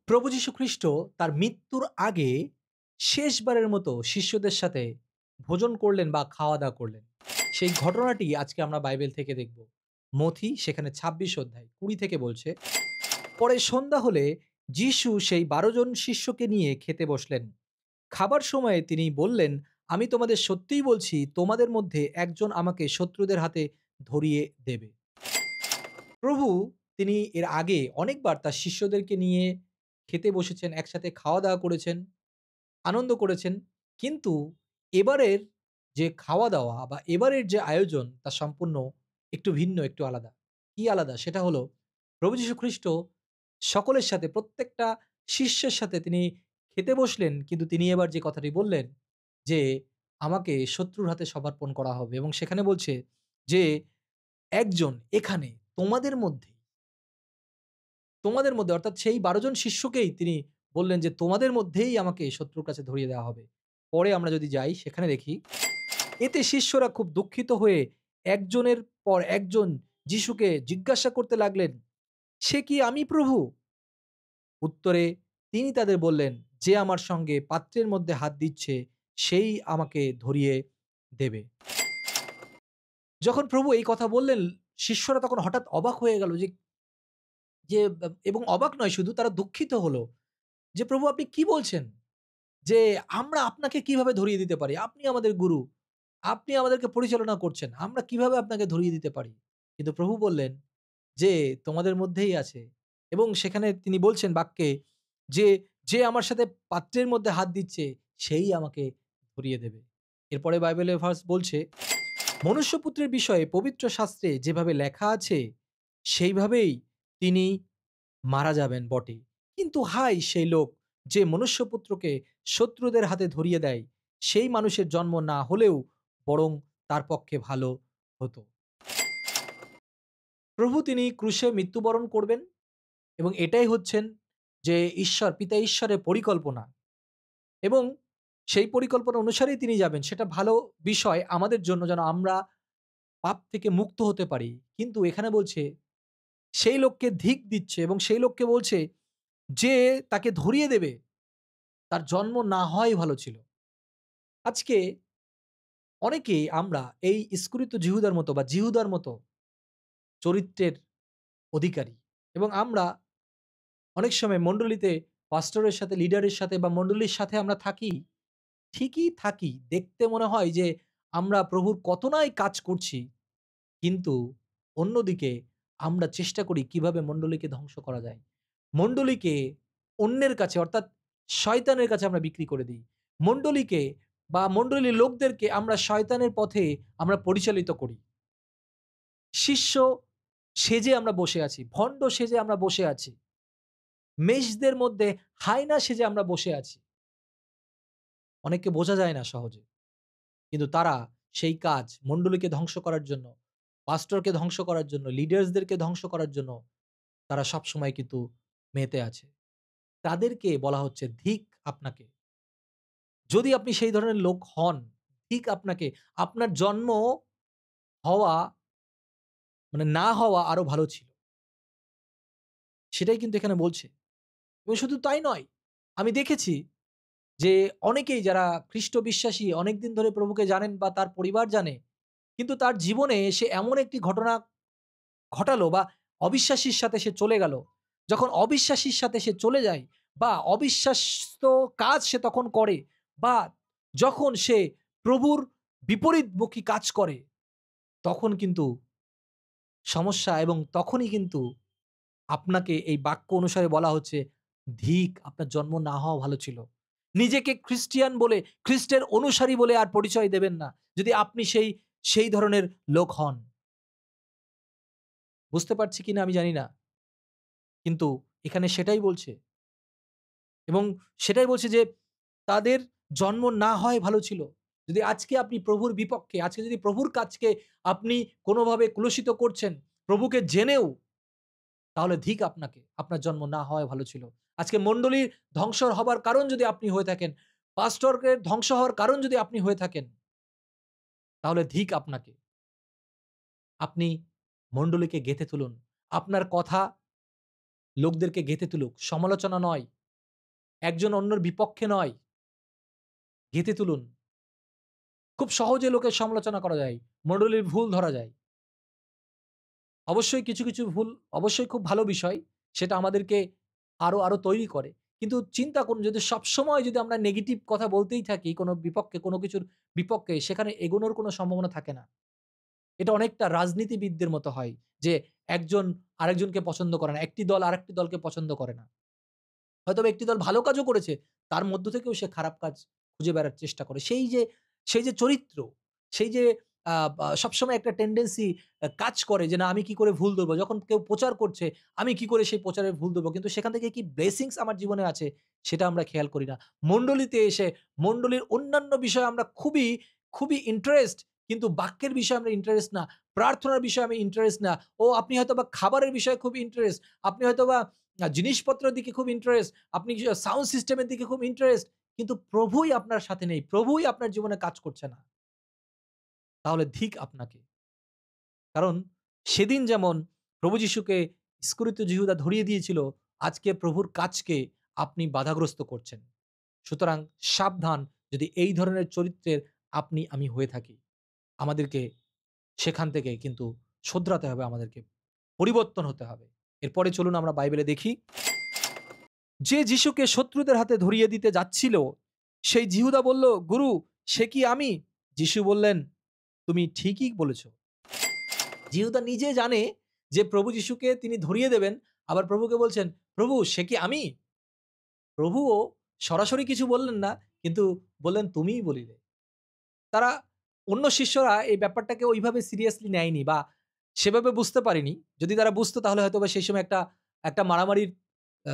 প্রভু যীশু খ্রিস্ট তার মৃত্যুর আগে শেষবারের মতো শিষ্যদের সাথে ভোজন করলেন বা খাওয়া-দাওয়া করলেন। সেই ঘটনাটি আজকে আমরা বাইবেল থেকে দেখব। মথি সেখানে ২৬ অধ্যায় ২০ থেকে বলছে, "পরে সন্ধ্যা হলে যিশু সেই ১২ জন শিষ্যকে নিয়ে খেতে বসলেন। খাবার সময়ে তিনি বললেন, আমি তোমাদের সত্যিই বলছি, তোমাদের মধ্যে একজন আমাকে শত্রুদের হাতে ধরিয়ে দেবে।" প্রভু তিনি এর আগে অনেকবার তার শিষ্যদেরকে নিয়ে খেতে বসেছেন, একসাথে খাওয়া-দাওয়া করেছেন, আনন্দ করেছেন। কিন্তু এবারের যে খাওয়া-দাওয়া বা এবারের যে আয়োজন তা সম্পূর্ণ একটু ভিন্ন, একটু আলাদা। কি আলাদা? সেটা হলো প্রভু যীশু খ্রিস্ট সকলের সাথে প্রত্যেকটা শিষ্যের সাথে তিনি খেতে বসলেন, কিন্তু তিনি এবার যে কথাটি বললেন যে, "আমাকে শত্রুর হাতে সমর্পণ করা হবে" এবং সেখানে বলছে যে, "একজন এখানে তোমাদের মধ্যে তোমাদের মধ্যে অর্থাৎ সেই ১২ জন শিষ্যকেই তিনি বললেন যে, "তোমাদের মধ্যেই আমাকে শত্রুর কাছে ধরিয়ে দেওয়া হবে।" পরে আমরা যদি যাই সেখানে দেখি, এতে শিষ্যরা খুব দুঃখিত হয়ে একজনের পর একজন যিশুকে জিজ্ঞাসা করতে লাগলেন, "সে কি আমি প্রভু?" উত্তরে তিনি তাদের বললেন, "যে আমার সঙ্গে পাত্রের মধ্যে হাত দিচ্ছে, সেই আমাকে ধরিয়ে দেবে।" যখন প্রভু এই কথা বললেন, শিষ্যরা তখন হঠাৎ অবাক হয়ে গেল যে, যে এবং অবাক নয় শুধু তারা দুঃখিত হলো যে, "প্রভু আপনি কি বলছেন?" যে আমরা আপনাকে কিভাবে ধরিয়ে দিতে পারি? আপনি আমাদের গুরু। আপনি আমাদেরকে পরিচালনা করছেন। আমরা কিভাবে আপনাকে ধরিয়ে দিতে পারি? কিন্তু প্রভু বললেন যে, "তোমাদের মধ্যেই আছে" এবং সেখানে তিনি বলছেন বাক্যে যে, "যে আমার সাথে পাত্রের মধ্যে হাত দিচ্ছে, সেই আমাকে ধরিয়ে দেবে।" এরপরে বাইবেলের ভার্স বলছে, "মনুষ্যপুত্রের বিষয়ে পবিত্র শাস্ত্রে যেভাবে লেখা আছে, সেইভাবেই তিনি মারা যাবেন বটে। কিন্তু হায় সেই লোক যে মনুষ্যপুত্রকে শত্রুদের হাতে ধরিয়ে দেয়, সেই মানুষের জন্ম না হলেও বরং তার পক্ষে ভালো হতো।" প্রভু তিনি ক্রুশে মৃত্যুবরণ করবেন এবং এটাই হচ্ছেন যে পিতা ঈশ্বরের পরিকল্পনা এবং সেই পরিকল্পনা অনুসারেই তিনি যাবেন। সেটা ভালো বিষয় আমাদের জন্য যেন আমরা পাপ থেকে মুক্ত হতে পারি। কিন্তু এখানে বলছে সেই লোককে ধিক দিচ্ছে এবং সেই লোককে বলছে যে তাকে ধরিয়ে দেবে, তার জন্ম না হওয়াই ভালো ছিল। আজকে অনেকেই আমরা এই ইস্করিত জিহুদার মতো বা জিহুদার মতো চরিত্রের অধিকারী এবং আমরা অনেক সময় মণ্ডলীতে পাস্টরের সাথে, লিডারের সাথে বা মণ্ডলীর সাথে আমরা থাকি। ঠিকই থাকি। দেখতে মনে হয় যে আমরা প্রভুর কত নাই কাজ করছি। কিন্তু অন্যদিকে আমরা চেষ্টা করি কিভাবে মণ্ডলীকে ধ্বংস করা যায়। মণ্ডলীকে অন্যের কাছে অর্থাৎ শয়তানের কাছে আমরা বিক্রি করে দিই। মণ্ডলীকে বা মণ্ডলীর লোকদেরকে আমরা শয়তানের পথে আমরা পরিচালিত করি। শিষ্য সেজে আমরা বসে আছি। ভণ্ড সেজে আমরা বসে আছি। মেষদের মধ্যে হায়না সেজে আমরা বসে আছি। অনেককে বোঝা যায় না সহজে। কিন্তু তারা সেই কাজ মণ্ডলীকে ধ্বংস করার জন্য, পাস্টরকে ধ্বংস করার জন্য, লিডার্সদেরকে ধ্বংস করার জন্য তারা সবসময় কিন্তু মেতে আছে। তাদেরকে বলা হচ্ছে, "ধিক আপনাকে।" যদি আপনি সেই ধরনের লোক হন, ধিক আপনাকে। আপনার জন্ম হওয়া মানে না হওয়া আরো ভালো ছিল। সেটাই কিন্তু এখানে বলছে। এবং শুধু তাই নয়, আমি দেখেছি যে অনেকেই যারা খ্রিস্ট বিশ্বাসী অনেকদিন ধরে প্রভুকে জানেন বা তার পরিবার জানে, কিন্তু তার জীবনে সে এমন একটি ঘটনা ঘটালো বা অবিশ্বাসীর সাথে সে চলে গেল। যখন অবিশ্বাসীর সাথে সে চলে যায় বা অবিশ্বাস্ত কাজ সে তখন করে বা যখন সে প্রভুর বিপরীতমুখী কাজ করে, তখন কিন্তু সমস্যা এবং তখনই কিন্তু আপনাকে এই বাক্য অনুসারে বলা হচ্ছে, "ধিক! আপনার জন্ম না হওয়া ভালো ছিল।" নিজেকে খ্রিস্টিয়ান বলে, খ্রিস্টের অনুসারী বলে আর পরিচয় দেবেন না। যদি আপনি সেই ধরনের লোক হন। বুঝতে পারছি কিনা আমি জানি না। কিন্তু এখানে সেটাই বলছে এবং সেটাই বলছে যে তাদের জন্ম না হওয়াই ভালো ছিল। যদি আজকে আপনি প্রভুর বিপক্ষে, আজকে যদি প্রভুর কাজকে আপনি কোনোভাবে কুলুষিত করছেন, প্রভুকে জেনেও তাহলে ধিক আপনাকে। আপনার জন্ম না হওয়াই ভালো ছিল। আজকে মণ্ডলীর ধ্বংস হবার কারণ যদি আপনি হয়ে থাকেন, পাস্টরকে ধ্বংস হওয়ার কারণ যদি আপনি হয়ে থাকেন, তাহলে ধিক আপনাকে। আপনি মণ্ডলীকে গেঁথে তুলুন। আপনার কথা লোকদেরকে গেঁথে তুলুক। সমালোচনা নয়। একজন অন্যের বিপক্ষে নয়, গেঁথে তুলুন। খুব সহজে লোকের সমালোচনা করা যায়। মণ্ডলীর ভুল ধরা যায়। অবশ্যই কিছু ভুল অবশ্যই খুব ভালো বিষয়। সেটা আমাদেরকে আরো তৈরি করে। কিন্তু চিন্তা করুন যদি সবসময় যদি আমরা নেগেটিভ কথা বলতেই থাকি কোনো বিপক্ষে, কোনো কিছুর বিপক্ষে, সেখানে এগোনোর কোনো সম্ভাবনা থাকে না। এটা অনেকটা রাজনীতিবিদদের মতো হয় যে একজন আরেকজনকে পছন্দ করে না। একটি দল আরেকটি দলকে পছন্দ করে না। হয়তোবা একটি দল ভালো কাজও করেছে। তার মধ্য থেকেও সে খারাপ কাজ খুঁজে বেড়ার চেষ্টা করে। সেই যে চরিত্র, সেই যে সবসময় একটা টেনডেন্সি কাজ করে যে, না আমি কি করে ভুল ধরবো? যখন কেউ প্রচার করছে, আমি কি করে সেই প্রচারের ভুল ধরবো? কিন্তু সেখান থেকে কি ব্লেসিংস আমার জীবনে আছে, সেটা আমরা খেয়াল করি না। মণ্ডলীতে এসে মণ্ডলীর অন্যান্য বিষয়ে আমরা খুবই ইন্টারেস্ট, কিন্তু বাক্যের বিষয়ে আমরা ইন্টারেস্ট না। প্রার্থনার বিষয়ে আমি ইন্টারেস্ট না। আপনি হয়তোবা খাবারের বিষয়ে খুব ইন্টারেস্ট। আপনি হয়তোবা জিনিসপত্রের দিকে খুব ইন্টারেস্ট, আপনি সাউন্ড সিস্টেম এর দিকে খুব ইন্টারেস্ট। কিন্তু প্রভুই আপনার সাথে নেই। প্রভুই আপনার জীবনে কাজ করছে না। তাহলে ধিক আপনাকে। কারণ সেদিন যেমন প্রভু যিশুকে ইস্করিত জিহুদা ধরিয়ে দিয়েছিল, আজকে প্রভুর কাজকে আপনি বাধাগ্রস্ত করছেন। সুতরাং সাবধান যদি এই ধরনের চরিত্রের আপনি আমি হয়ে থাকি। আমাদেরকে সেখান থেকে কিন্তু শোধরাতে হবে আমাদেরকে। পরিবর্তন হতে হবে। এরপরে চলুন আমরা বাইবেলে দেখি যে যিশুকে শত্রুদের হাতে ধরিয়ে দিতে যাচ্ছিল, সেই জিহুদা বলল, "গুরু, সে কি আমি?" যিশু বললেন, "তুমি ঠিকই বলেছ।" জিহুদা নিজে জানে যে প্রভু যিশুকে তিনি ধরিয়ে দেবেন। আবার প্রভুকে বলছেন, "প্রভু, সে কি আমি?" প্রভুও সরাসরি কিছু বললেন না, কিন্তু বললেন, "তুমিই বলিলে।" তারা অন্য শিষ্যরা এই ব্যাপারটাকে ওইভাবে সিরিয়াসলি নেয়নি বা সেভাবে বুঝতে পারেনি। যদি তারা বুঝতো তাহলে হয়তোবা সেই সময় একটা মারামারির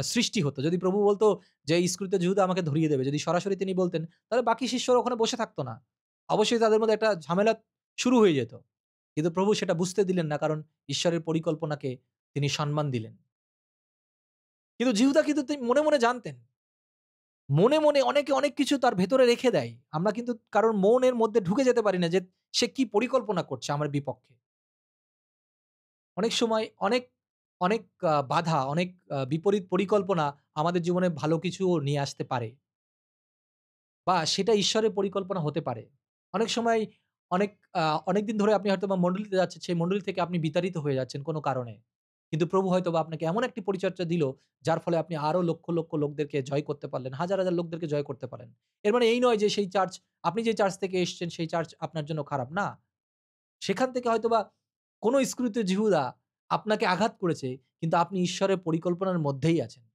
সৃষ্টি হতো। যদি প্রভু বলত যে, "ইস্করিত জিহুদা আমাকে ধরিয়ে দেবে।" যদি সরাসরি তিনি বলতেন, তাহলে বাকি শিষ্যরা ওখানে বসে থাকতো না। অবশ্যই তাদের মধ্যে একটা ঝামেলা শুরু হয়ে যেত। কিন্তু প্রভু সেটা বুঝতে দিলেন না, কারণ ঈশ্বরের পরিকল্পনাকে তিনি সম্মান দিলেন। কিন্তু জিহুদা কিন্তু মনে জানতেন। মনে অনেকে অনেক কিছু তার ভেতরে রেখে দেয়। আমরা কিন্তু কারোর মনের মধ্যে ঢুকে যেতে পারি না যে সে কি পরিকল্পনা করছে আমার বিপক্ষে। অনেক সময় অনেক বাধা, অনেক বিপরীত পরিকল্পনা আমাদের জীবনে ভালো কিছুও নিয়ে আসতে পারে বা সেটা ঈশ্বরের পরিকল্পনা হতে পারে। অনেক সময় অনেক আ অনেকদিন ধরে আপনি হয়তোবা মণ্ডলীতে যাচ্ছেন, সেই মণ্ডলী থেকে আপনি বিতাড়িত হয়ে যাচ্ছেন কোনো কারণে। কিন্তু প্রভু হয়তোবা আপনাকে এমন একটি পরিচর্যা দিল, যার ফলে আপনি আরো লক্ষ লোকদেরকে জয় করতে পারলেন। হাজার লোকদেরকে জয় করতে পারেন। এর মানে এই নয় যে সেই চার্চ, আপনি যে চার্চ থেকে এসছেন সেই চার্চ আপনার জন্য খারাপ। না। সেখান থেকে হয়তোবা কোনো স্ক্রুতে জিহুদা আপনাকে আঘাত করেছে, কিন্তু আপনি ঈশ্বরের পরিকল্পনার মধ্যেই আছেন।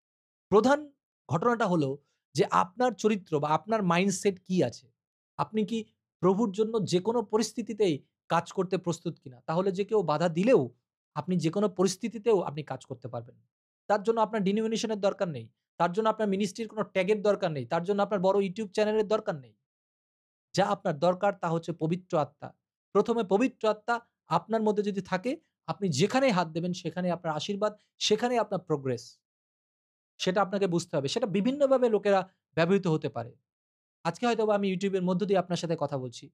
প্রধান ঘটনাটা হলো যে আপনার চরিত্র বা আপনার মাইন্ডসেট কি আছে? আপনি কি প্রভুর জন্য যেকোনো পরিস্থিতিতেই কাজ করতে প্রস্তুত কিনা? তাহলে যে কেউ বাধা দিলেও আপনি যেকোনো পরিস্থিতিতেও আপনি কাজ করতে পারবেন। তার জন্য আপনার ডিনোমিনেশন এর দরকার নেই। তার জন্য আপনার মিনিস্ট্রির কোনো ট্যাগ এর দরকার নেই। তার জন্য আপনার বড় YouTube চ্যানেলের দরকার নেই। যা আপনার দরকার তা হচ্ছে পবিত্র আত্মা। ১ম এ পবিত্র আত্মা আপনার মধ্যে যদি থাকে, আপনি যেখানেই হাত দেবেন সেখানেই আপনার আশীর্বাদ, সেখানেই আপনার প্রোগ্রেস। সেটা আপনাকে বুঝতে হবে। সেটা বিভিন্নভাবে লোকেরা ব্যবহৃত হতে পারে। আজকে হয়তোবা আমি YouTube এর মধ্য দিয়ে আপনার সাথে কথা বলছি।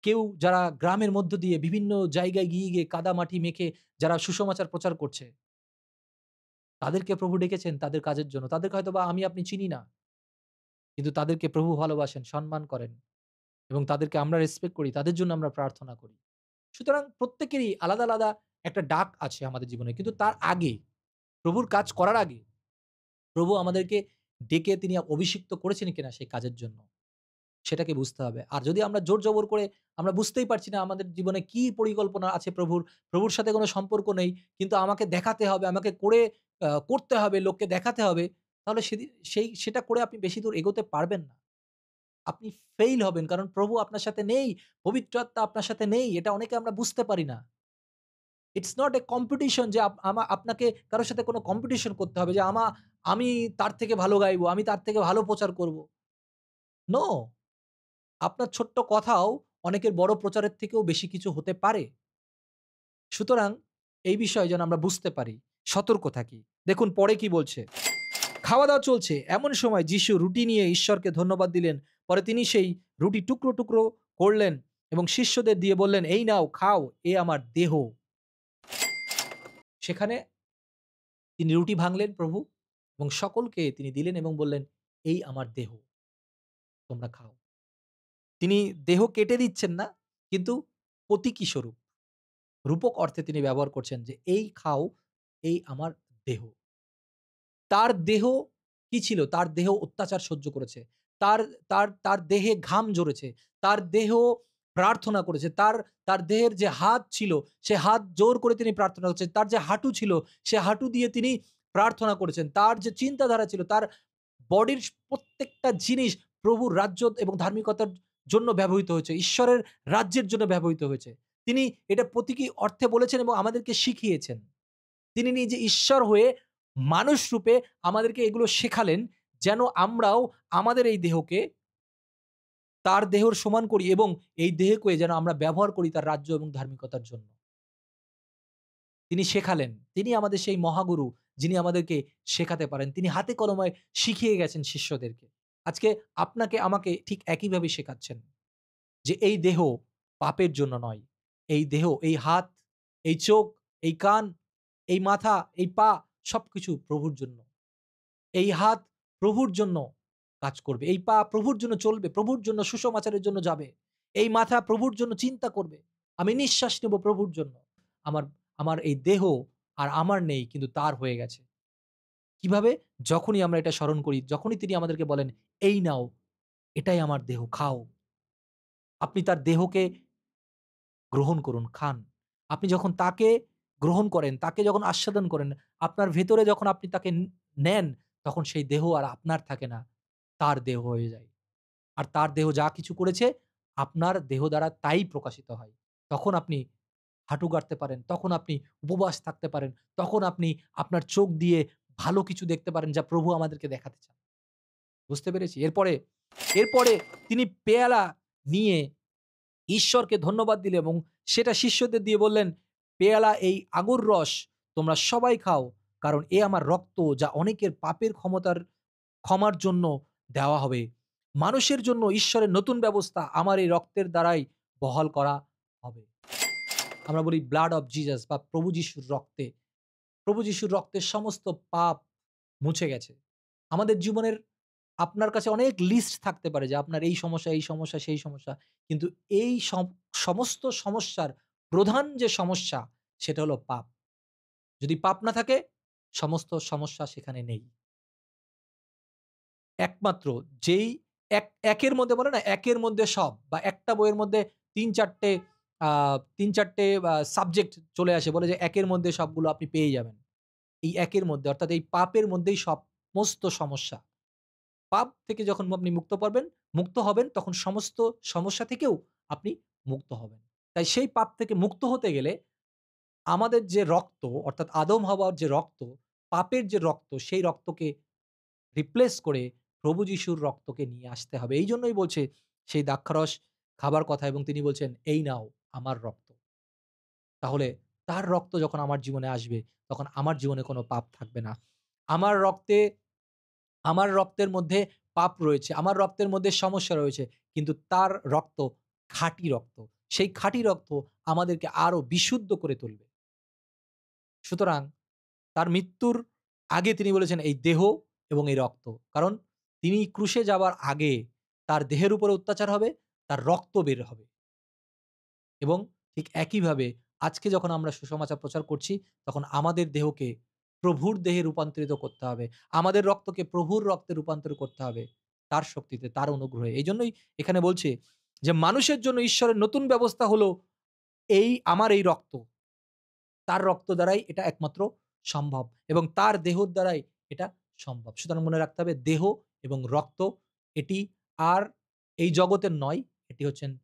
কেউ যারা গ্রামের মধ্য দিয়ে বিভিন্ন জায়গায় গিয়ে কাদা মাটি মেখে যারা সুসমাচার প্রচার করছে, তাদেরকে প্রভু ডেকেছেন তাদের কাজের জন্য। তাদেরকে হয়তোবা আমি আপনি চিনি না। কিন্তু তাদেরকে প্রভু ভালোবাসেন, সম্মান করেন এবং তাদেরকে আমরা রেসপেক্ট করি। তাদের জন্য আমরা প্রার্থনা করি। সুতরাং প্রত্যেকেরই আলাদা একটা ডাক আছে আমাদের জীবনে। কিন্তু তার আগে, প্রভুর কাজ করার আগে, প্রভু আমাদেরকে ডেকে তিনি অভিষিক্ত করেছেন কিনা সেই কাজের জন্য, সেটাকে বুঝতে হবে। আর যদি আমরা জোর জবর করে আমরা বুঝতেই পারছি না আমাদের জীবনে কি পরিকল্পনা আছে প্রভুর, প্রভুর সাথে কোন সম্পর্ক নেই। কিন্তু আমাকে দেখাতে হবে, আমাকে করতে হবে, লোককে দেখাতে হবে। তাহলে সেটা করে আপনি বেশি দূর এগোতে পারবেন না। আপনি ফেইল হবেন। কারণ প্রভু আপনার সাথে নেই। পবিত্র আত্মা আপনার সাথে নেই। এটা অনেকে আমরা বুঝতে পারি না। ইটস নট এ কম্পিটিশন যে আপনাকে কারো সাথে কোনো কম্পিটিশন করতে হবে যে আমি তার থেকে ভালো গাইবো, আমি তার থেকে ভালো প্রচার করব। নো! আপনার ছোট্ট কথাও অনেকের বড় প্রচারের থেকেও বেশি কিছু হতে পারে। সুতরাং এই বিষয়ে যেন আমরা বুঝতে পারি, সতর্ক থাকি। দেখুন পরে কি বলছে? খাওয়া-দাওয়া চলছে। এমন সময় যিশু রুটি নিয়ে ঈশ্বরকে ধন্যবাদ দিলেন। পরে তিনি সেই রুটি টুকরো করলেন এবং শিষ্যদের দিয়ে বললেন, "এই নাও খাও, এ আমার দেহ।" সেখানে তিনি রুটি ভাঙলেন প্রভু এবং সকলকে তিনি দিলেন এবং বললেন, এই আমার দেহ, তোমরা খাও। তিনি দেহ কেটে দিচ্ছেন না, কিন্তু প্রতীকী স্বরূপ, রূপক অর্থে তিনি ব্যবহার করছেন যে, "এই খাও, এই আমার দেহ।" তার দেহ কি ছিল? তার দেহ অত্যাচার সহ্য করেছে। তার তার দেহে ঘাম ঝরেছে। তার দেহ প্রার্থনা করেছে। তার দেহের যে হাত ছিল, সে হাত জোর করে তিনি প্রার্থনা করেছেন। তার যে হাঁটু ছিল, সে হাঁটু দিয়ে তিনি প্রার্থনা করেছেন। তার যে চিন্তাধারা ছিল, তার বডির প্রত্যেকটা জিনিস প্রভুর রাজ্য এবং ধার্মিকতার জন্য ব্যবহৃত হয়েছে। ঈশ্বরের রাজ্যের জন্য ব্যবহৃত হয়েছে। তিনি এটা প্রতীকী অর্থে বলেছেন এবং আমাদেরকে শিখিয়েছেন। তিনি নিজে ঈশ্বর হয়ে মানুষ রূপে আমাদেরকে এগুলো শেখালেন, যেন আমরাও আমাদের এই দেহকে তার দেহর সমান করি এবং এই দেহকে যেন আমরা ব্যবহার করি তার রাজ্য এবং ধার্মিকতার জন্য। তিনি শেখালেন। তিনি আমাদের সেই মহাগুরু, যিনি আমাদেরকে শেখাতে পারেন। তিনি হাতে কলমে শিখিয়ে গেছেন শিষ্যদেরকে। আজকে আপনাকে আমাকে ঠিক একইভাবে শেখাচ্ছেন যে এই দেহ পাপের জন্য নয়। এই দেহ, এই হাত, এই চোখ, এই কান, এই মাথা, এই পা সবকিছু প্রভুর জন্য। এই হাত প্রভুর জন্য কাজ করবে। এই পা প্রভুর জন্য চলবে, প্রভুর জন্য সুসমাচারের জন্য যাবে। এই মাথা প্রভুর জন্য চিন্তা করবে। আমি নিঃশ্বাস নেব প্রভুর জন্য। আমার আমার এই দেহ আর আমার নেই, কিন্তু তার হয়ে গেছে। কিভাবে? যখনই আমরা এটা স্মরণ করি, যখনই তিনি আমাদেরকে বলেন, "এই নাও, এটাই আমার দেহ, খাও।" আপনি তার দেহকে গ্রহণ করুন, খান। আপনি যখন তাকে গ্রহণ করেন, তাকে যখন আস্বাদন করেন, আপনার ভেতরে যখন আপনি তাকে নেন, তখন সেই দেহ আর আপনার থাকে না, তার দেহ হয়ে যায়। আর তার দেহ যা কিছু করেছে, আপনার দেহ দ্বারা তাই প্রকাশিত হয়। তখন আপনি হাঁটু গাড়তে পারেন, তখন আপনি উপবাস থাকতে পারেন, তখন আপনি আপনার চোখ দিয়ে ভালো কিছু দেখতে পারেন, যা প্রভু আমাদেরকে দেখাতে চান। বুঝতে পেরেছি? এরপরে তিনি পেয়ালা নিয়ে ঈশ্বরকে ধন্যবাদ দিলেন এবং সেটা শিষ্যদের দিয়ে বললেন, "পেয়ালা এই আগুর রস তোমরা সবাই খাও। কারণ এ আমার রক্ত, যা অনেকের পাপের ক্ষমার জন্য দেওয়া হবে। মানুষের জন্য ঈশ্বরের নতুন ব্যবস্থা আমার এই রক্তের দ্বারাই বহাল করা হবে।" আমরা বলি ব্লাড অফ জিসাস বা প্রভু যিশুর রক্তে। প্রভু যিশুর রক্তের সমস্ত পাপ মুছে গেছে। আমাদের জীবনের আপনার কাছে অনেক লিস্ট থাকতে পারে যে আপনার এই সমস্যা, এই সমস্যা, সেই সমস্যা। কিন্তু এই সমস্ত সমস্যার প্রধান যে সমস্যা সেটা হলো পাপ। যদি পাপ না থাকে সমস্ত সমস্যা সেখানে নেই। একমাত্র যেই একের মধ্যে বলে না, একের মধ্যে সব বা একটা বইয়ের মধ্যে ৩-৪ টে আ ৩-৪ টে সাবজেক্ট চলে আসে। বলে যে একের মধ্যে সবগুলো আপনি পেয়ে যাবেন। এই একের মধ্যে অর্থাৎ এই পাপের মধ্যেই সমস্ত সমস্যা। পাপ থেকে যখন আপনি মুক্ত হবেন তখন সমস্ত সমস্যা থেকেও আপনি মুক্ত হবেন। তাই সেই পাপ থেকে মুক্ত হতে গেলে আমাদের যে রক্ত অর্থাৎ আদম হাওয়ার যে রক্ত, পাপের যে রক্ত সেই রক্তকে রিপ্লেস করে প্রভু যিশুর রক্তকে নিয়ে আসতে হবে। এইজন্যই বলছে সেই দ্রাক্ষারস খাবার কথা এবং তিনি বলছেন, "এই নাও আমার রক্ত।" তাহলে তার রক্ত যখন আমার জীবনে আসবে তখন আমার জীবনে কোনো পাপ থাকবে না। আমার রক্তে আমার রক্তের মধ্যে পাপ রয়েছে, আমার রক্তের মধ্যে সমস্যা রয়েছে। কিন্তু তার রক্ত খাঁটি রক্ত। সেই খাঁটি রক্ত আমাদেরকে আরো বিশুদ্ধ করে তুলবে। সুতরাং তার মৃত্যুর আগে তিনি বলেছেন এই দেহ এবং এই রক্ত। কারণ তিনি ক্রুশে যাবার আগে তার দেহের উপরে অত্যাচার হবে, তার রক্ত বের হবে। এবং ঠিক একইভাবে আজকে যখন আমরা সুসমাচার প্রচার করছি, তখন আমাদের দেহকে প্রভুর দেহে রূপান্তরিত করতে হবে। আমাদের রক্তকে প্রভুর রক্তে রূপান্তর করতে হবে। তার শক্তিতে, তার অনুগ্রহে। এইজন্যই এখানে বলছে যে, "মানুষের জন্য ঈশ্বরের নতুন ব্যবস্থা হলো এই আমার এই রক্ত।" তার রক্ত দ্বারাই এটা একমাত্র সম্ভব এবং তার দেহর দ্বারাই এটা সম্ভব। সুতরাং মনে রাখতে হবে দেহ এবং রক্ত এটি আর এই জগতের নয়, এটি হচ্ছেন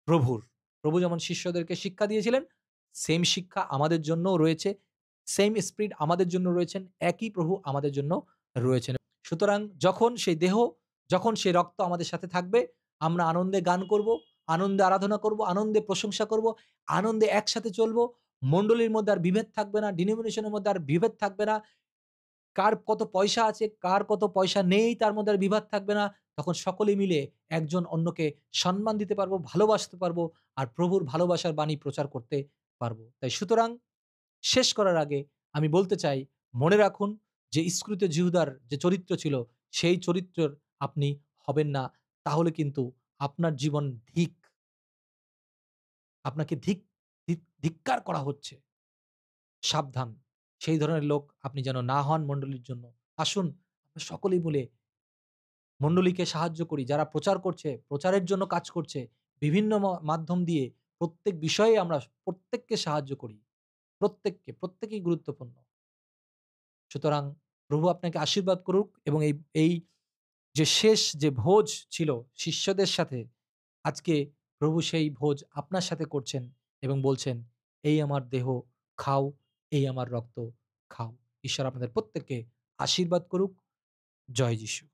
প্রভুর। প্রভু যেমন শিষ্যদেরকে শিক্ষা দিয়েছিলেন, সেইম শিক্ষা আমাদের জন্যও রয়েছে। সেইম স্পিরিট আমাদের জন্য রয়েছেন। একই প্রভু আমাদের জন্য রয়েছেন। সুতরাং যখন সেই দেহ, যখন সেই রক্ত আমাদের সাথে থাকবে, আমরা আনন্দে গান করব, আনন্দে আরাধনা করব, আনন্দে প্রশংসা করব, আনন্দে একসাথে চলব। মণ্ডলীর মধ্যে আর বিভেদ থাকবে না, ডিনোমিনেশন এর মধ্যে আর বিভেদ থাকবে না। কার কত পয়সা আছে, কার কত পয়সা নেই তার মধ্যে আর বিবাদ থাকবে না। তখন সকলে মিলে একজন অন্যকে সম্মান দিতে পারবো, ভালোবাসতে পারবো আর প্রভুর ভালোবাসার বাণী প্রচার করতে পারবো। তাই সুতরাং শেষ করার আগে আমি বলতে চাই, মনে রাখুন যে ইস্করিওত জিহুদার যে চরিত্র ছিল, সেই চরিত্রের আপনি হবেন না, তাহলে কিন্তু আপনার জীবন আপনাকে ধিক্কার করা হচ্ছে। সাবধান। সেই ধরনের লোক আপনি যেন না হন মণ্ডলীর জন্য। আসুন আমরা সকলেই মিলে মণ্ডলীকে সাহায্য করি। যারা প্রচার করছে, প্রচারের জন্য কাজ করছে, বিভিন্ন মাধ্যম দিয়ে প্রত্যেক বিষয়ে আমরা প্রত্যেককে সাহায্য করি। প্রত্যেককে, প্রত্যেকেই গুরুত্বপূর্ণ। সুতরাং প্রভু আপনাকে আশীর্বাদ করুক এবং এই যে শেষ যে ভোজ ছিল শিষ্যদের সাথে, আজকে প্রভু সেই ভোজ আপনার সাথে করছেন এবং বলছেন, "এই আমার দেহ খাও, এই আমার রক্ত খাও।" ঈশ্বর আপনাদের প্রত্যেককে আশীর্বাদ করুক। জয় যিশু।